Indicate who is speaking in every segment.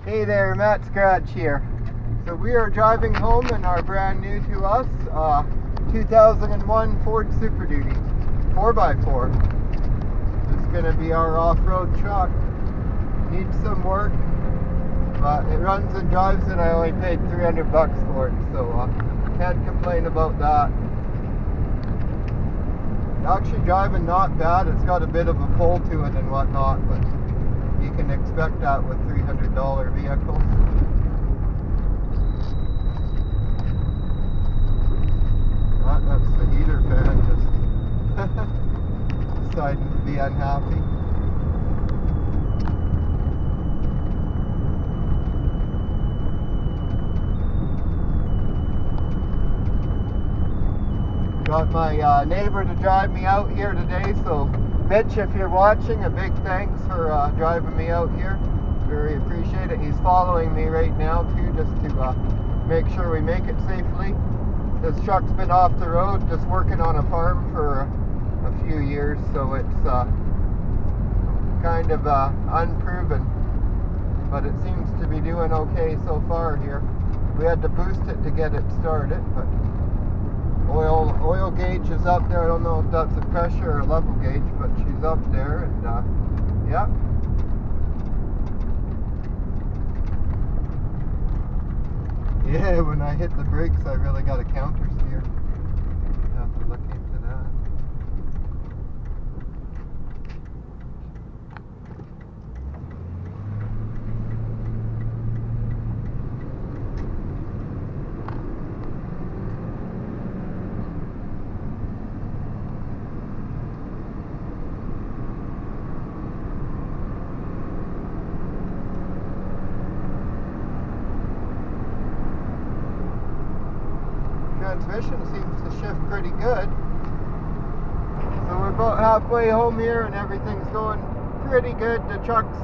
Speaker 1: Hey there, Matt Scratch here. So we are driving home in our brand new to us 2001 Ford Super Duty 4x4. This is going to be our off-road truck. Needs some work, but it runs and drives, and I only paid $300 for it, so can't complain about that. Actually driving not bad. It's got a bit of a pull to it and whatnot, but you can expect that with $300 vehicles. That's the heater fan just deciding to be unhappy. Got my neighbor to drive me out here today, so Mitch, if you're watching, a big thanks for driving me out here. Very appreciate it. He's following me right now too, just to make sure we make it safely. This truck's been off the road, just working on a farm for a few years, so it's kind of unproven, but it seems to be doing okay so far here. We had to boost it to get it started, but oil gauge is up there. I don't know if that's a pressure or a level gauge, but she's up there, and yeah. Yeah, when I hit the brakes, I really got a counter steer. Have to look into that. Transmission seems to shift pretty good. So we're about halfway home here and everything's going pretty good. The truck's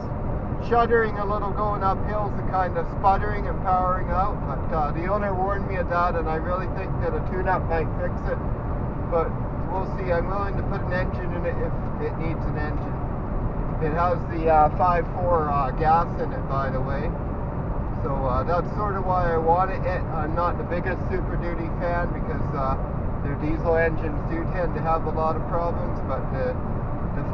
Speaker 1: shuddering a little going up hills and kind of sputtering and powering out, but the owner warned me of that, and I really think that a tune-up might fix it, but we'll see. I'm willing to put an engine in it if it needs an engine. It has the 5.4 gas in it, by the way. So that's sort of why I wanted it. I'm not the biggest Super Duty fan because their diesel engines do tend to have a lot of problems, but the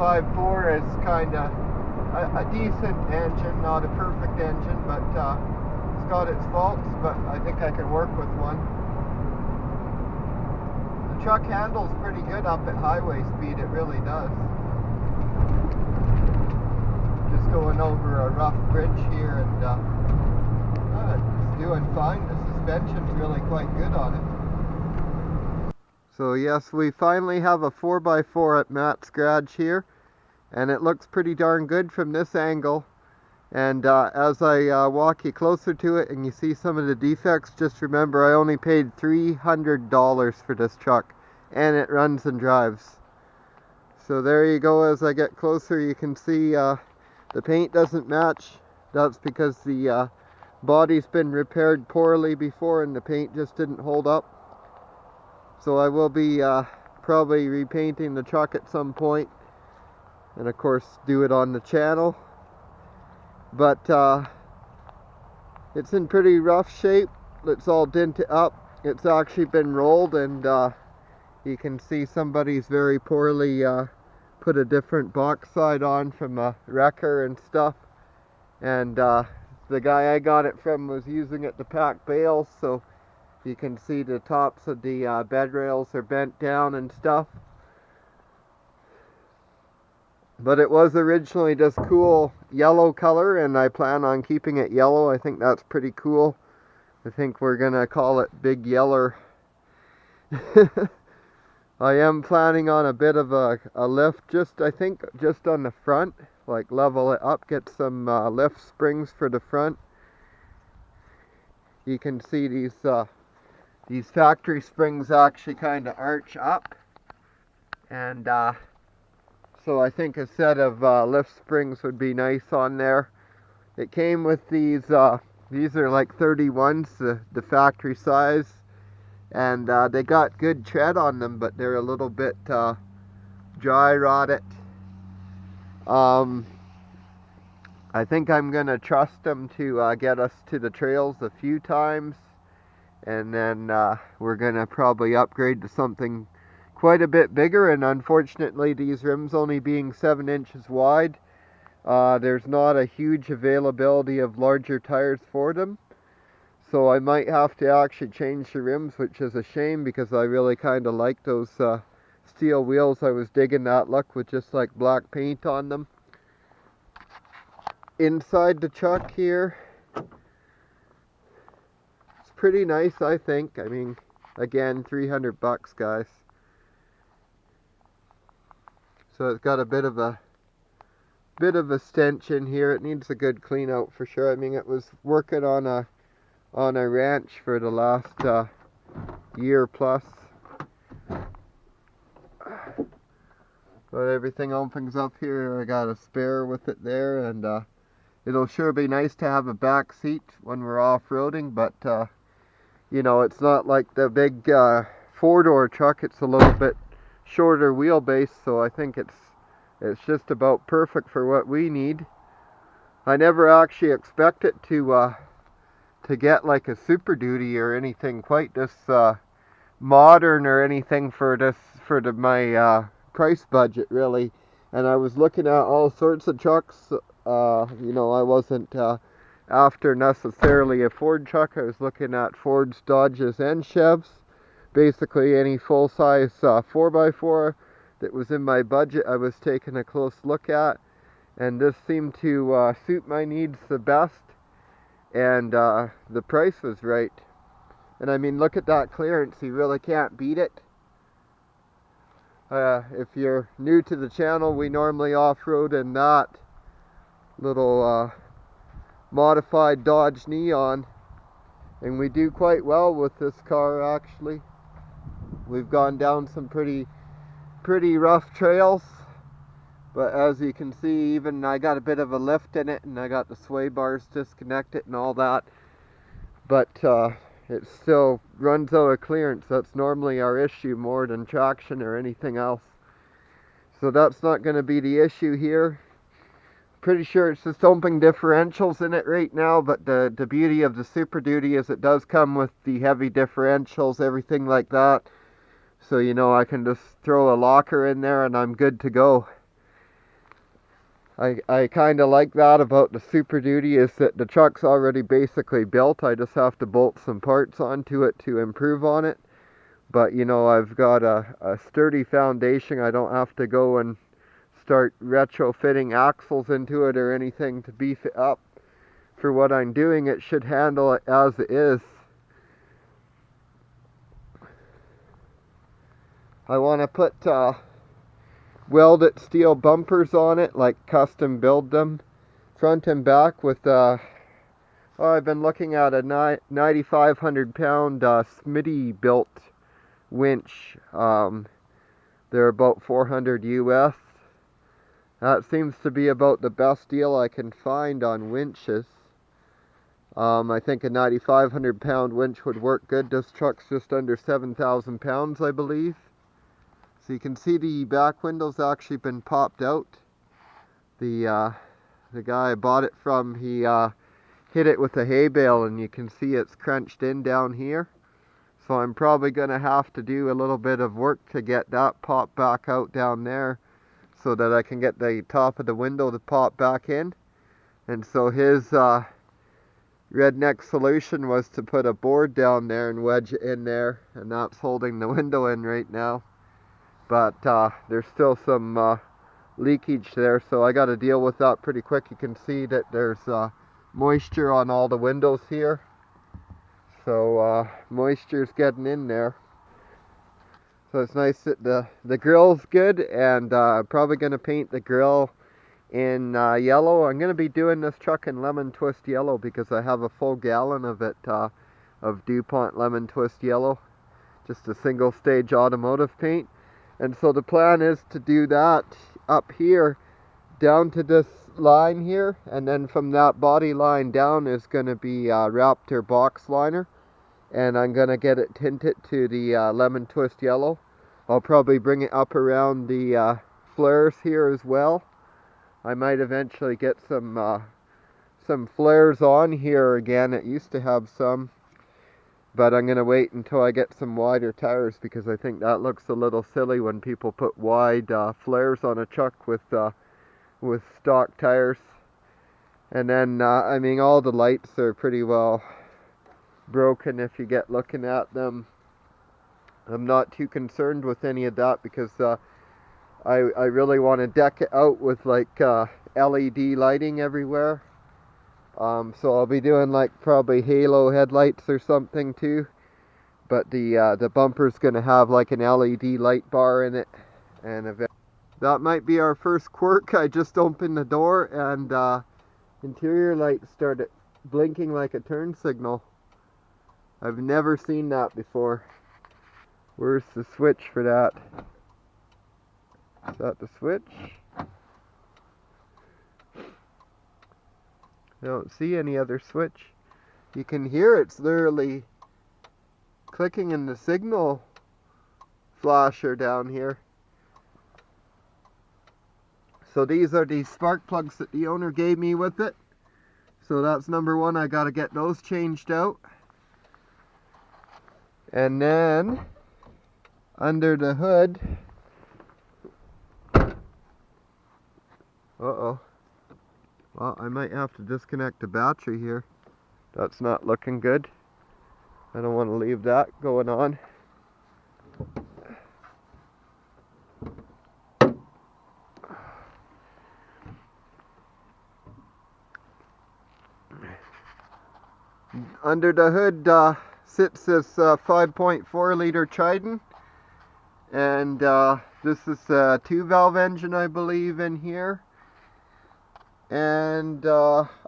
Speaker 1: 5.4 is kind of a decent engine, not a perfect engine, but it's got its faults, but I think I can work with one. The truck handles pretty good up at highway speed, it really does. Just going over a rough bridge here, and it's doing fine. The suspension's really quite good on it. So yes, we finally have a 4x4 at Matt's garage here, and it looks pretty darn good from this angle. And as I walk you closer to it and you see some of the defects, just remember I only paid $300 for this truck, and it runs and drives. So there you go. As I get closer, you can see the paint doesn't match. That's because the body's been repaired poorly before and the paint just didn't hold up. So I will be probably repainting the truck at some point, and of course do it on the channel. But it's in pretty rough shape. It's all dented up. It's actually been rolled, and you can see somebody's very poorly put a different box side on from a wrecker and stuff. And the guy I got it from was using it to pack bales, so you can see the tops of the bed rails are bent down and stuff. But it was originally just cool yellow color, and I plan on keeping it yellow. I think that's pretty cool. I think we're gonna call it Big Yeller. I am planning on a bit of a lift, I think just on the front, like level it up, get some lift springs for the front. You can see these factory springs actually kind of arch up, and so I think a set of lift springs would be nice on there. It came with these are like 31s, the factory size, and they got good tread on them, but they're a little bit dry rotted. I think I'm going to trust them to get us to the trails a few times, and then we're going to probably upgrade to something quite a bit bigger. And unfortunately, these rims only being 7 inches wide, there's not a huge availability of larger tires for them. So I might have to actually change the rims, which is a shame because I really kind of like those steel wheels. I was digging that look with just like black paint on them. Inside the truck here, it's pretty nice, I think. I mean, again, $300 guys. So it's got a bit of a stench in here. It needs a good clean out for sure. I mean, it was working on a ranch for the last year plus. But everything opens up here. I got a spare with it there, and it'll sure be nice to have a back seat when we're off-roading, but you know, it's not like the big 4-door truck. It's a little bit shorter wheelbase, so I think it's just about perfect for what we need. I never actually expected to get like a Super Duty or anything quite this modern or anything for my price budget, really. And I was looking at all sorts of trucks. You know, I wasn't after necessarily a Ford truck. I was looking at Fords, Dodges, and Chevs. Basically any full-size 4x4 that was in my budget I was taking a close look at. And this seemed to suit my needs the best. And the price was right. And I mean, look at that clearance. You really can't beat it. If you're new to the channel, we normally off-road in that little modified Dodge Neon, and we do quite well with this car. Actually, we've gone down some pretty rough trails, but as you can see, even I got a bit of a lift in it, and I got the sway bars disconnected and all that, but it still runs out of clearance. That's normally our issue more than traction or anything else. So that's not going to be the issue here. Pretty sure it's just open differentials in it right now, but the beauty of the Super Duty is it does come with the heavy differentials, everything like that. So, you know, I can just throw a locker in there and I'm good to go. I kind of like that about the Super Duty, is that the truck's already basically built. I just have to bolt some parts onto it to improve on it. But, you know, I've got a sturdy foundation. I don't have to go and start retrofitting axles into it or anything to beef it up. For what I'm doing, it should handle it as it is. I want to put welded steel bumpers on it, like custom build them front and back with I've been looking at a 9,500 pound Smitty built winch. They're about 400 US. That seems to be about the best deal I can find on winches. I think a 9,500 pound winch would work good. This truck's just under 7,000 pounds, I believe. So you can see the back window's actually been popped out. The guy I bought it from, he hit it with a hay bale, and you can see it's crunched in down here. So I'm probably going to have to do a little bit of work to get that popped back out down there, so that I can get the top of the window to pop back in. And so his redneck solution was to put a board down there and wedge it in there, and that's holding the window in right now. But there's still some leakage there, so I got to deal with that pretty quick. You can see that there's moisture on all the windows here, so moisture's getting in there. So it's nice that the grill's good, and probably going to paint the grill in yellow. I'm going to be doing this truck in lemon twist yellow because I have a full gallon of it, of DuPont lemon twist yellow, just a single stage automotive paint. And so the plan is to do that up here down to this line here, and then from that body line down is going to be Raptor box liner, and I'm going to get it tinted to the lemon twist yellow. I'll probably bring it up around the flares here as well. I might eventually get some some flares on here again. It used to have some, but I'm going to wait until I get some wider tires, because I think that looks a little silly when people put wide flares on a truck with stock tires. And then, I mean, all the lights are pretty well broken if you get looking at them. I'm not too concerned with any of that, because I really want to deck it out with like LED lighting everywhere. So I'll be doing like probably halo headlights or something too. But the bumper's going to have like an LED light bar in it. And that might be our first quirk. I just opened the door and interior lights started blinking like a turn signal. I've never seen that before. Where's the switch for that? Is that the switch? I don't see any other switch. You can hear it's literally clicking in the signal flasher down here. So these are the spark plugs that the owner gave me with it. So that's number one. I got to get those changed out. And then under the hood, uh-oh. Well, I might have to disconnect the battery here. That's not looking good. I don't want to leave that going on. Under the hood sits this 5.4 liter Triton. And this is a 2-valve engine, I believe, in here. And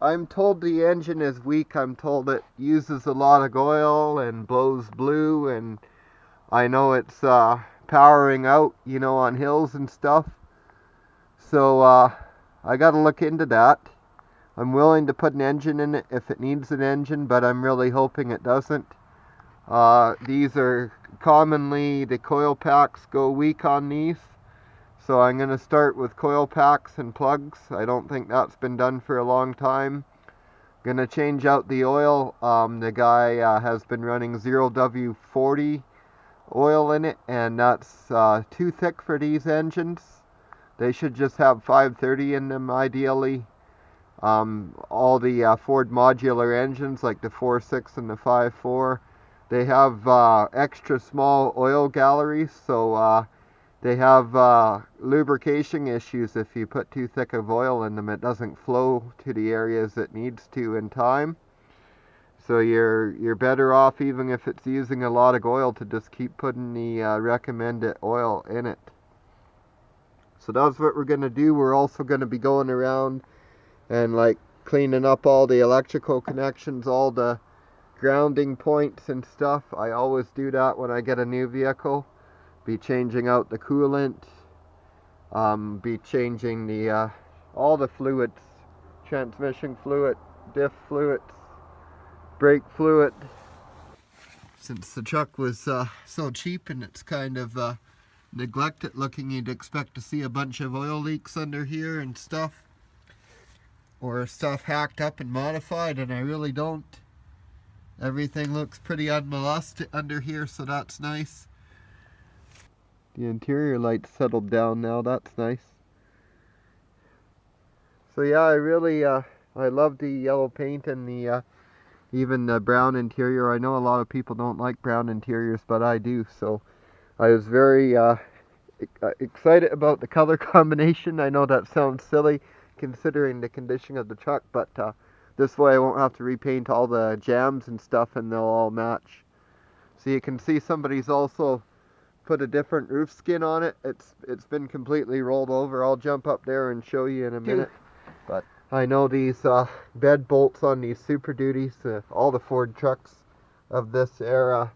Speaker 1: I'm told the engine is weak. I'm told it uses a lot of oil and blows blue, and I know it's powering out, you know, on hills and stuff. So I got to look into that. I'm willing to put an engine in it if it needs an engine, but I'm really hoping it doesn't. These are commonly, the coil packs go weak on these. So I'm going to start with coil packs and plugs. I don't think that's been done for a long time. Going to change out the oil. The guy has been running 0W40 oil in it, and that's too thick for these engines. They should just have 530 in them ideally. All the Ford modular engines like the 4.6 and the 5.4, they have extra small oil galleries, so they have lubrication issues. If you put too thick of oil in them, it doesn't flow to the areas it needs to in time. So you're better off, even if it's using a lot of oil, to just keep putting the recommended oil in it. So that's what we're going to do. We're also going to be going around and like cleaning up all the electrical connections, all the grounding points and stuff. I always do that when I get a new vehicle. Be changing out the coolant, be changing the all the fluids, transmission fluid, diff fluids, brake fluid. Since the truck was so cheap and it's kind of neglected looking, you'd expect to see a bunch of oil leaks under here and stuff, or stuff hacked up and modified, and I really don't. Everything looks pretty unmolested under here, so that's nice. The interior lights settled down now, that's nice. So yeah, I really I love the yellow paint and the even the brown interior. I know a lot of people don't like brown interiors, but I do. So I was very excited about the color combination. I know that sounds silly considering the condition of the truck, but this way I won't have to repaint all the jams and stuff, and they'll all match. So you can see somebody's also put a different roof skin on it. It's been completely rolled over. I'll jump up there and show you in a minute. But I know these bed bolts on these Super Duties, all the Ford trucks of this era,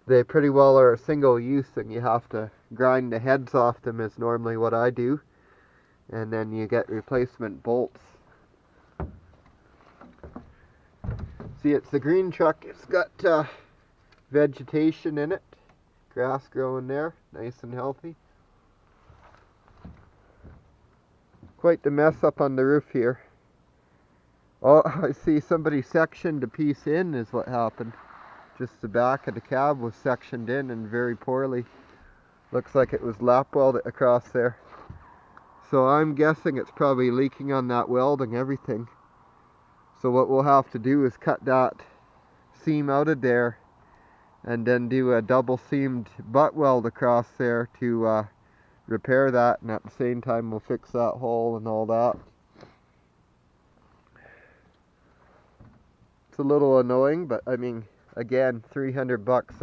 Speaker 1: they pretty well are a single use, and you have to grind the heads off them is normally what I do. And then you get replacement bolts. See, it's the green truck. It's got vegetation in it. Grass growing there, nice and healthy. Quite the mess up on the roof here. Oh, I see somebody sectioned a piece in is what happened. Just the back of the cab was sectioned in and very poorly. Looks like it was lap welded across there. So I'm guessing it's probably leaking on that weld and everything. So what we'll have to do is cut that seam out of there and then do a double seamed butt weld across there to repair that, and at the same time we'll fix that hole and all that. It's a little annoying, but I mean, again, 300 bucks,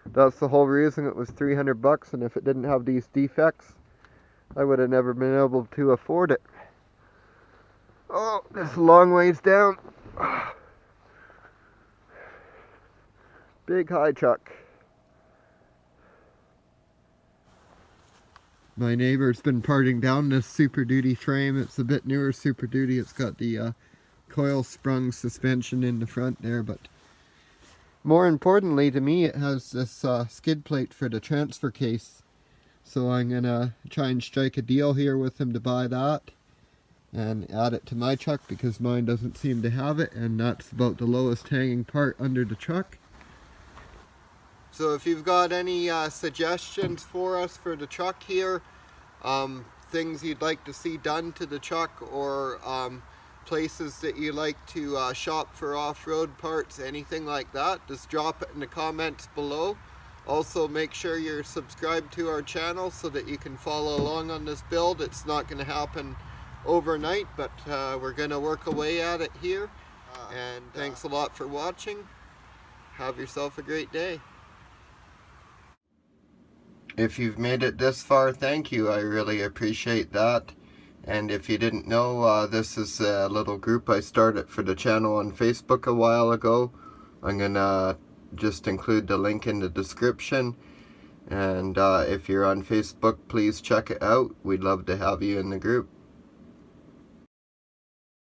Speaker 1: that's the whole reason it was 300 bucks, and if it didn't have these defects, I would have never been able to afford it. Oh, it's a long ways down. Big high truck. My neighbor's been parting down this Super Duty frame. It's a bit newer Super Duty. It's got the coil sprung suspension in the front there, but more importantly to me, it has this skid plate for the transfer case. So I'm gonna try and strike a deal here with him to buy that and add it to my truck, because mine doesn't seem to have it, and that's about the lowest hanging part under the truck. So if you've got any suggestions for us for the truck here, things you'd like to see done to the truck, or places that you like to shop for off-road parts, anything like that, just drop it in the comments below. Also, make sure you're subscribed to our channel so that you can follow along on this build. It's not going to happen overnight, but we're going to work away at it here. And thanks a lot for watching. Have yourself a great day. If you've made it this far, thank you. I really appreciate that. And if you didn't know, this is a little group I started for the channel on Facebook a while ago. I'm gonna just include the link in the description. And if you're on Facebook, please check it out. We'd love to have you in the group.